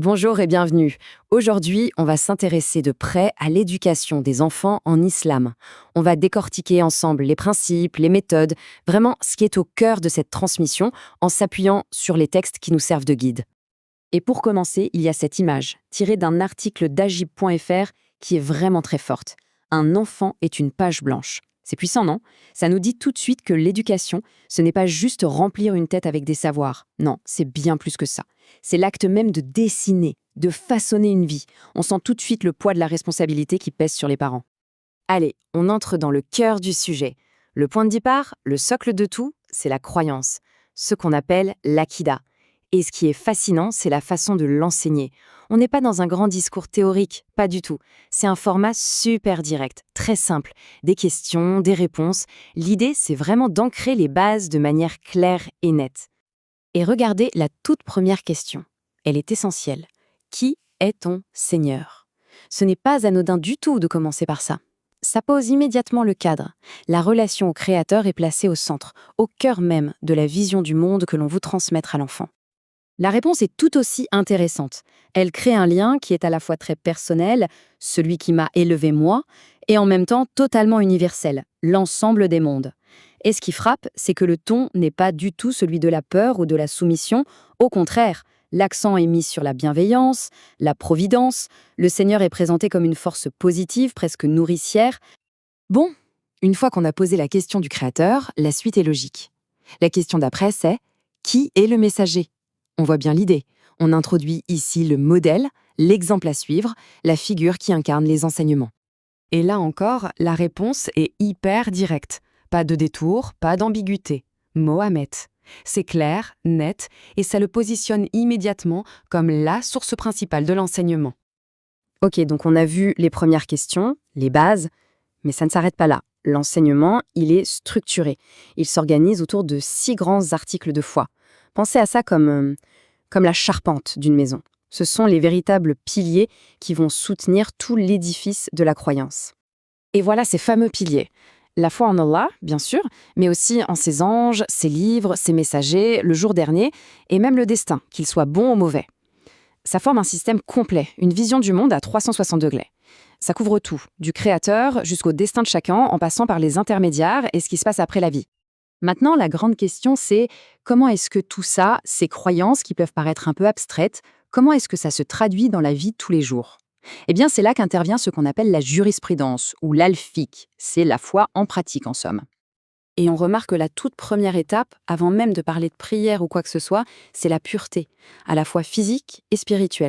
Bonjour et bienvenue. Aujourd'hui, on va s'intéresser de près à l'éducation des enfants en islam. On va décortiquer ensemble les principes, les méthodes, vraiment ce qui est au cœur de cette transmission en s'appuyant sur les textes qui nous servent de guide. Et pour commencer, il y a cette image, tirée d'un article d'agib.fr qui est vraiment très forte. Un enfant est une page blanche. C'est puissant, non? Ça nous dit tout de suite que l'éducation, ce n'est pas juste remplir une tête avec des savoirs. Non, c'est bien plus que ça. C'est l'acte même de dessiner, de façonner une vie. On sent tout de suite le poids de la responsabilité qui pèse sur les parents. Allez, on entre dans le cœur du sujet. Le point de départ, le socle de tout, c'est la croyance, ce qu'on appelle l'aqida. Et ce qui est fascinant, c'est la façon de l'enseigner. On n'est pas dans un grand discours théorique, pas du tout. C'est un format super direct, très simple. Des questions, des réponses. L'idée, c'est vraiment d'ancrer les bases de manière claire et nette. Et regardez la toute première question. Elle est essentielle. Qui est ton Seigneur? Ce n'est pas anodin du tout de commencer par ça. Ça pose immédiatement le cadre. La relation au Créateur est placée au centre, au cœur même de la vision du monde que l'on veut transmettre à l'enfant. La réponse est tout aussi intéressante. Elle crée un lien qui est à la fois très personnel, celui qui m'a élevé moi, et en même temps totalement universel, l'ensemble des mondes. Et ce qui frappe, c'est que le ton n'est pas du tout celui de la peur ou de la soumission. Au contraire, l'accent est mis sur la bienveillance, la providence. Le Seigneur est présenté comme une force positive, presque nourricière. Bon, une fois qu'on a posé la question du Créateur, la suite est logique. La question d'après, c'est « Qui est le messager ?» On voit bien l'idée. On introduit ici le modèle, l'exemple à suivre, la figure qui incarne les enseignements. Et là encore, la réponse est hyper directe. Pas de détour, pas d'ambiguïté. Mohamed. C'est clair, net, et ça le positionne immédiatement comme la source principale de l'enseignement. Ok, donc on a vu les premières questions, les bases, mais ça ne s'arrête pas là. L'enseignement, il est structuré. Il s'organise autour de 6 grands articles de foi. Pensez à ça comme la charpente d'une maison. Ce sont les véritables piliers qui vont soutenir tout l'édifice de la croyance. Et voilà ces fameux piliers. La foi en Allah, bien sûr, mais aussi en ses anges, ses livres, ses messagers, le jour dernier, et même le destin, qu'il soit bon ou mauvais. Ça forme un système complet, une vision du monde à 360 degrés. Ça couvre tout, du créateur jusqu'au destin de chacun, en passant par les intermédiaires et ce qui se passe après la vie. Maintenant, la grande question, c'est comment est-ce que tout ça, ces croyances qui peuvent paraître un peu abstraites, comment est-ce que ça se traduit dans la vie de tous les jours? Eh bien, c'est là qu'intervient ce qu'on appelle la jurisprudence, ou l'al-fiqh. C'est la foi en pratique, en somme. Et on remarque que la toute première étape, avant même de parler de prière ou quoi que ce soit, c'est la pureté, à la fois physique et spirituelle.